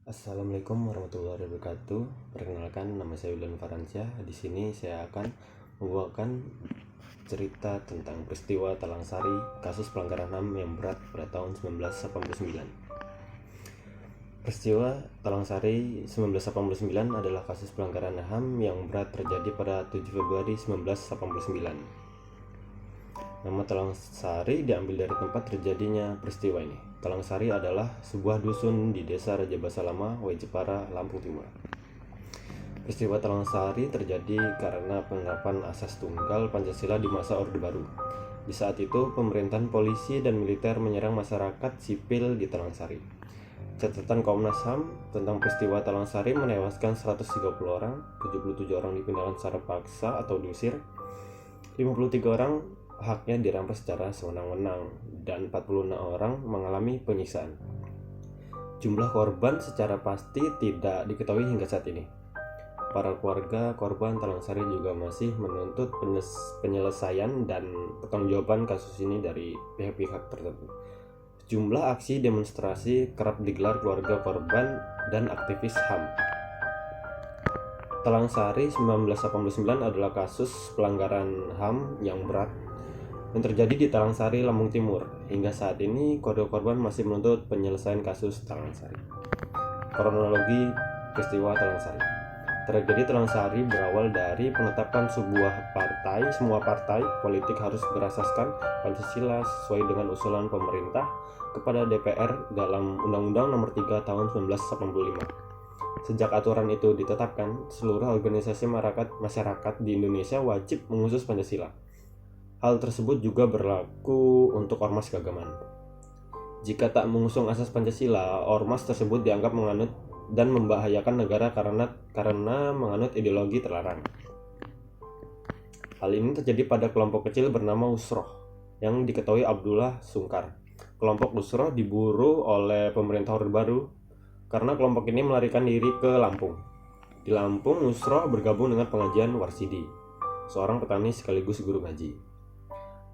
Assalamualaikum warahmatullahi wabarakatuh. Perkenalkan, nama saya William Faransyah. Di sini saya akan membawakan cerita tentang peristiwa Talang Sari, kasus pelanggaran HAM yang berat pada tahun 1989. Peristiwa Talang Sari 1989 adalah kasus pelanggaran HAM yang berat terjadi pada 7 Februari 1989. Nama Talang Sari diambil dari tempat terjadinya peristiwa ini. Talang Sari adalah sebuah dusun di desa Raja Basa Lama, Way Jepara, Lampung Timur. Peristiwa Talang Sari terjadi karena penerapan asas tunggal Pancasila di masa Orde Baru. Di saat itu, pemerintahan polisi dan militer menyerang masyarakat sipil di Talang Sari. Catatan Komnas HAM tentang peristiwa Talang Sari menewaskan 130 orang, 77 orang dipindahkan secara paksa atau diusir, 53 orang haknya dirampas secara sewenang-wenang, dan 46 orang mengalami penyiksaan. Jumlah korban secara pasti tidak diketahui hingga saat ini. Para keluarga korban Talang Sari juga masih menuntut penyelesaian dan pertanggungjawaban kasus ini dari pihak-pihak tertentu. Jumlah aksi demonstrasi kerap digelar keluarga korban dan aktivis HAM. Talang Sari 1989 adalah kasus pelanggaran HAM yang berat yang terjadi di Talang Sari, Lampung Timur. Hingga saat ini, keluarga korban masih menuntut penyelesaian kasus Talang Sari. Kronologi peristiwa Talang Sari. Tragedi Talang Sari berawal dari penetapan semua partai politik harus berasaskan Pancasila sesuai dengan usulan pemerintah kepada DPR dalam Undang-Undang Nomor 3 Tahun 1985. Sejak aturan itu ditetapkan, seluruh organisasi masyarakat di Indonesia wajib mengusus Pancasila. Hal tersebut juga berlaku untuk ormas keagamaan. Jika tak mengusung asas Pancasila, ormas tersebut dianggap menganut dan membahayakan negara karena menganut ideologi terlarang. Hal ini terjadi pada kelompok kecil bernama Usroh yang diketahui Abdullah Sungkar. Kelompok Usroh diburu oleh pemerintah Orde Baru karena kelompok ini melarikan diri ke Lampung. Di Lampung, Usroh bergabung dengan pengajian Warsidi, seorang petani sekaligus guru ngaji.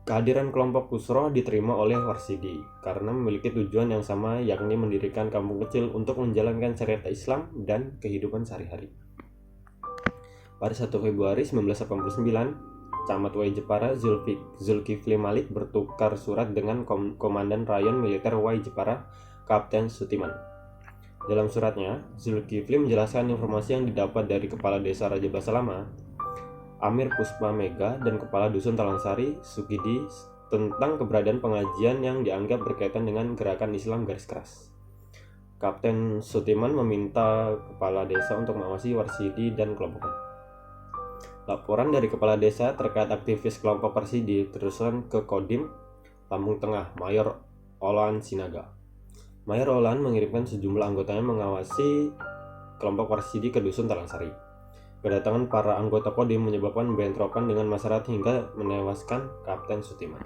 Kehadiran kelompok Usroh diterima oleh Warsidi karena memiliki tujuan yang sama, yakni mendirikan kampung kecil untuk menjalankan syariat Islam dan kehidupan sehari-hari. Pada 1 Februari 1989, Camat Way Jepara Zulkifli Malik bertukar surat dengan Komandan Rayon Militer Way Jepara, Kapten Sutiman. Dalam suratnya, Zulkifli menjelaskan informasi yang didapat dari Kepala Desa Raja Basa Lama, Amir Puspa Mega, dan Kepala Dusun Talang Sari, Sukidi, tentang keberadaan pengajian yang dianggap berkaitan dengan gerakan Islam garis keras. Kapten Sutiman meminta Kepala Desa untuk mengawasi Warsidi dan kelompoknya. Laporan dari Kepala Desa terkait aktivis kelompok Warsidi teruskan ke Kodim Lampung Tengah, Mayor Olan Sinaga. Mayor Olan mengirimkan sejumlah anggotanya mengawasi kelompok Warsidi ke Dusun Talang Sari. Kedatangan para anggota Kodim menyebabkan bentrokan dengan masyarakat hingga menewaskan Kapten Sutiman.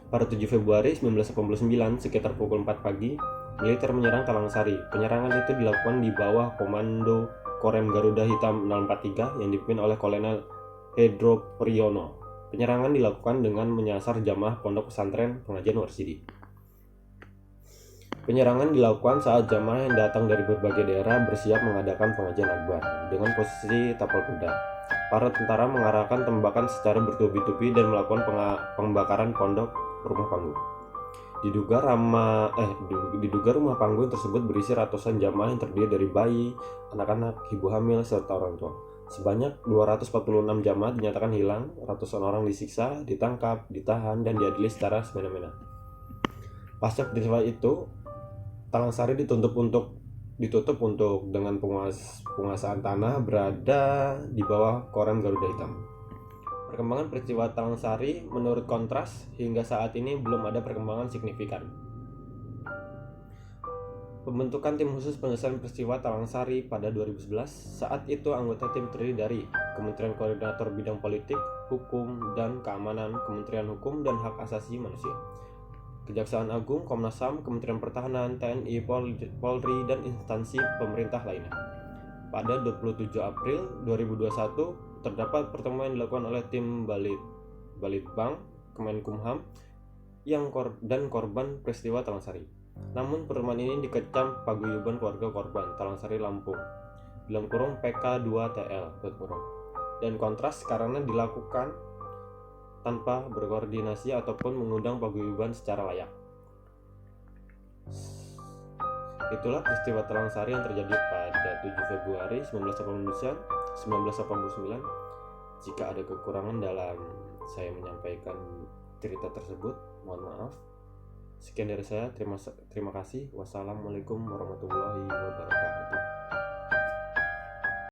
Pada 7 Februari 1989, sekitar pukul 4 pagi, militer menyerang Talang Sari. Penyerangan itu dilakukan di bawah komando Korem Garuda Hitam 043 yang dipimpin oleh Kolonel Pedro Priyono. Penyerangan dilakukan dengan menyasar jamaah pondok pesantren pengajian Warsidi. Penyerangan dilakukan saat jamaah yang datang dari berbagai daerah bersiap mengadakan pengajian akbar. Dengan posisi tapal kuda, para tentara mengarahkan tembakan secara bertubi-tubi dan melakukan pembakaran pondok rumah panggung. Diduga rumah panggung tersebut berisi ratusan jamaah yang terdiri dari bayi, anak-anak, ibu hamil, serta orang tua. Sebanyak 246 jamaah dinyatakan hilang, ratusan orang disiksa, ditangkap, ditahan, dan diadili secara semena-mena. Pasca peristiwa itu, Talang Sari ditutup untuk dengan penguasaan tanah berada di bawah Korem Garuda Hitam. Perkembangan peristiwa Talang Sari menurut Kontras hingga saat ini belum ada perkembangan signifikan. Pembentukan tim khusus penyelesaian peristiwa Talang Sari pada 2011, saat itu anggota tim terdiri dari Kementerian Koordinator Bidang Politik, Hukum, dan Keamanan, Kementerian Hukum dan Hak Asasi Manusia, Kejaksaan Agung, Komnas HAM, Kementerian Pertahanan, TNI, Polri, dan instansi pemerintah lainnya. Pada 27 April 2021, terdapat pertemuan yang dilakukan oleh tim Balitbang, Kemenkumham, dan korban peristiwa Talang Sari. Namun perumahan ini dikecam paguyuban keluarga korban, Talangsari, Lampung, dalam kurung PK2TL, dan kontras karena dilakukan tanpa berkoordinasi ataupun mengundang paguyuban secara layak. Itulah peristiwa Talangsari yang terjadi pada 7 Februari 1989. Jika ada kekurangan dalam saya menyampaikan cerita tersebut, mohon maaf. Sekian dari saya, terima kasih. Wassalamualaikum warahmatullahi wabarakatuh.